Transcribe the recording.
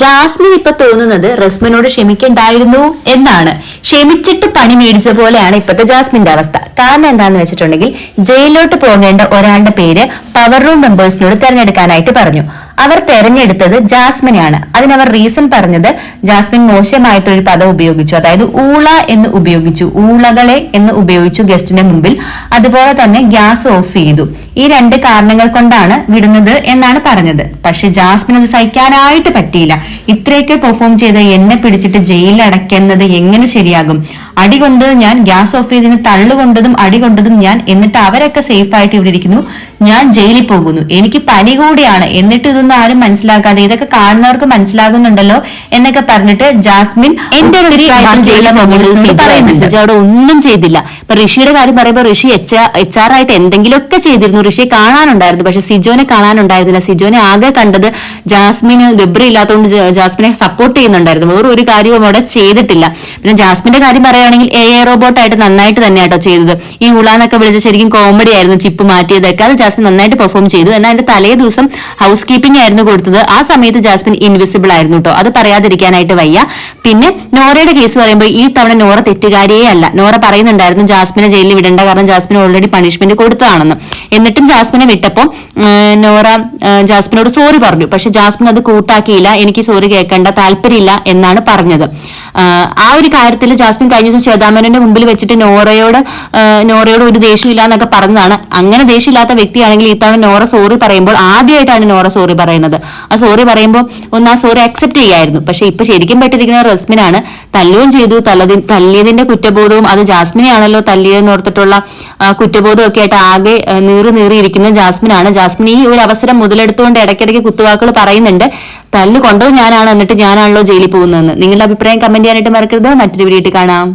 Jasmine ഇപ്പൊ തോന്നുന്നത് റസ്മിനോട് ക്ഷമിക്കണ്ടായിരുന്നു എന്നാണ്. ക്ഷമിച്ചിട്ട് പണി മേടിച്ച പോലെയാണ് ഇപ്പത്തെ ജാസ്മിന്റെ അവസ്ഥ. കാരണം എന്താന്ന് വെച്ചിട്ടുണ്ടെങ്കിൽ ജയിലിലോട്ട് പോകേണ്ട ഒരാളുടെ പേര് പവർ റൂം മെമ്പേഴ്സിനോട് തെരഞ്ഞെടുക്കാനായിട്ട് പറഞ്ഞു. അവർ തെരഞ്ഞെടുത്തത് ജാസ്മിനെയാണ്. അതിനവർ റീസൺ പറഞ്ഞത് ജാസ്മിൻ മോശമായിട്ടൊരു പദം ഉപയോഗിച്ചു, അതായത് ഊള എന്ന് ഉപയോഗിച്ചു, ഊളകളെ എന്ന് ഉപയോഗിച്ചു ഗസ്റ്റിന്റെ മുമ്പിൽ. അതുപോലെ തന്നെ ഗ്യാസ് ഓഫ് ചെയ്തു. ഈ രണ്ട് കാരണങ്ങൾ കൊണ്ടാണ് വിടുന്നത് എന്നാണ് പറഞ്ഞത്. പക്ഷെ ജാസ്മിൻ അത് സഹിക്കാനായിട്ട് പറ്റിയില്ല. ഇത്രയൊക്കെ പെർഫോം ചെയ്ത് എന്നെ പിടിച്ചിട്ട് ജയിലിൽ അടയ്ക്കുന്നത് എങ്ങനെ ശരിയാകും? അടി കൊണ്ടത് ഞാൻ, ഗ്യാസ് ഓഫ് ചെയ്തതിന് തള്ളുകൊണ്ടതും അടി കൊണ്ടതും ഞാൻ, എന്നിട്ട് അവരൊക്കെ സേഫ് ആയിട്ട് ഇവിടെ ഇരിക്കുന്നു, ഞാൻ ജയിലിൽ പോകുന്നു, എനിക്ക് പനി കൂടിയാണ്, എന്നിട്ട് ഇതൊന്നും ആരും മനസ്സിലാക്കാതെ ഇതൊക്കെ കാണുന്നവർക്ക് മനസ്സിലാകുന്നുണ്ടല്ലോ എന്നൊക്കെ പറഞ്ഞിട്ട് ജാസ്മിൻ എന്റെ അവിടെ ഒന്നും ചെയ്തില്ല. ഇപ്പൊ ഋഷിയുടെ കാര്യം പറയുമ്പോൾ ഋഷി എച്ച് ആർ ആയിട്ട് എന്തെങ്കിലുമൊക്കെ ചെയ്തിരുന്നു. ഋഷിയെ കാണാനുണ്ടായിരുന്നു, പക്ഷെ സിജോനെ കാണാനുണ്ടായിരുന്നില്ല. സിജോനെ ആകെ കണ്ടത് ജാസ്മിന് ഗബ്രി ഇല്ലാത്തതുകൊണ്ട് ജാസ്മിനെ സപ്പോർട്ട് ചെയ്യുന്നുണ്ടായിരുന്നു. വേറൊരു കാര്യവും അവിടെ ചെയ്തിട്ടില്ല. പിന്നെ ജാസ്മിന്റെ കാര്യം പറയുകയാണെങ്കിൽ എ റോബോട്ടായിട്ട് നന്നായിട്ട് തന്നെയാട്ടോ ചെയ്തത്. ഈ ഉളാന്നൊക്കെ വിളിച്ച ശരിക്കും കോമഡി ആയിരുന്നു, ചിപ്പ് മാറ്റിയതൊക്കെ. അത് ജാസ്മിൻ നന്നായിട്ട് പെർഫോം ചെയ്തു. എന്നാൽ അതിന്റെ തലേ ദിവസം ഹൗസ് കീപ്പിംഗ് ആയിരുന്നു കൊടുത്തത്. ആ സമയത്ത് ജാസ്മിൻ ഇൻവിസിബിൾ ആയിരുന്നു കേട്ടോ. അത് പറയാതിരിക്കാനായിട്ട് വയ്യ. പിന്നെ നോറയുടെ കേസ് പറയുമ്പോൾ ഈ തവണ നോറ തെറ്റുകാരിയേ അല്ല. നോറ പറയുന്നുണ്ടായിരുന്നു ജാസ്മിനെ ജയിലിൽ വിടേണ്ട, കാരണം ജാസ്മിന് ഓൾറെഡി പണിഷ്മെന്റ് കൊടുത്തതാണെന്ന്. എന്നിട്ടും ജാസ്മിനെ വിട്ടപ്പോൾ നോറ ജാസ്മിനോട് സോറി പറഞ്ഞു. പക്ഷെ ജാസ്മിൻ അത് കൂട്ടാക്കിയില്ല. എനിക്ക് സോറി കേൾക്കേണ്ട താല്പര്യമില്ല എന്നാണ് പറഞ്ഞത്. ആ ഒരു കാര്യത്തിൽ ജാസ്മിൻ കഴിഞ്ഞ ദിവസം ശ്വേതാമേനോന്റെ മുമ്പിൽ വെച്ചിട്ട് നോറയോട് ഒരു ദേഷ്യമില്ല എന്നൊക്കെ പറഞ്ഞതാണ്. അങ്ങനെ ദേഷ്യമില്ലാത്ത വ്യക്തിയാണെങ്കിൽ ഇത്തവണ നോറ സോറി പറയുമ്പോൾ ആദ്യമായിട്ടാണ് നോറ സോറി പറയുന്നത്. ആ സോറി പറയുമ്പോൾ ഒന്ന് ആ സോറി അക്സെപ്റ്റ് ചെയ്യായിരുന്നു. പക്ഷെ ഇപ്പൊ ശരിക്കും പെട്ടിരിക്കുന്ന റസ്മിനാണ്. തല്ലുകയും ചെയ്തു, തല്ലിയതിന്റെ കുറ്റബോധവും അത് ജാസ്മിനെ ആണല്ലോ തല്ലിയതെന്ന് ഓർത്തിട്ടുള്ള കുറ്റബോധവും ഒക്കെ ആയിട്ട് ആകെ നീറിയിരിക്കുന്ന ജാസ്മിനാണ്. ജാസ്മിൻ ഈ ഒരു അവസരം മുതലെടുത്തുകൊണ്ട് ഇടയ്ക്കിടയ്ക്ക് കുത്തുവാക്കുകൾ പറയുന്നുണ്ട്. തല്ല് കൊണ്ടത് ഞാനാണ്, എന്നിട്ട് ഞാനാണല്ലോ ജയിലിൽ പോകുന്നതെന്ന്. നിങ്ങളുടെ അഭിപ്രായം കമന്റ് ചെയ്യാനായിട്ട് മറക്കരുത്. മറ്റൊരു വീഡിയോ കാണാം.